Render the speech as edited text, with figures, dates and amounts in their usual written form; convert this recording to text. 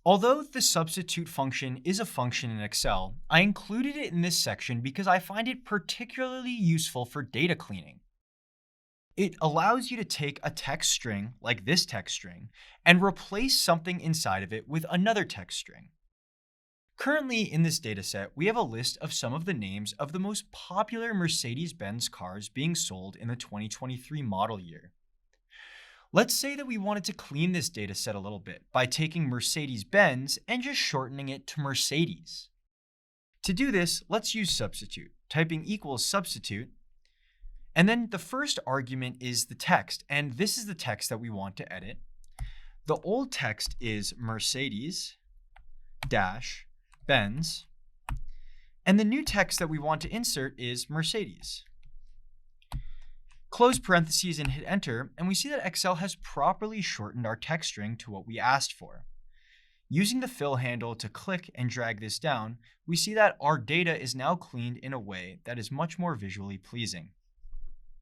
Although the substitute function is a function in Excel, I included it in this section because I find it particularly useful for data cleaning. It allows you to take a text string, like this text string, and replace something inside of it with another text string. Currently in this dataset, we have a list of some of the names of the most popular Mercedes-Benz cars being sold in the 2023 model year. Let's say that we wanted to clean this dataset a little bit by taking Mercedes-Benz and just shortening it to Mercedes. To do this, let's use substitute, typing equals substitute, and then the first argument is the text, and this is the text that we want to edit. The old text is Mercedes dash Benz, and the new text that we want to insert is Mercedes. Close parentheses and hit enter, and we see that Excel has properly shortened our text string to what we asked for. Using the fill handle to click and drag this down, we see that our data is now cleaned in a way that is much more visually pleasing.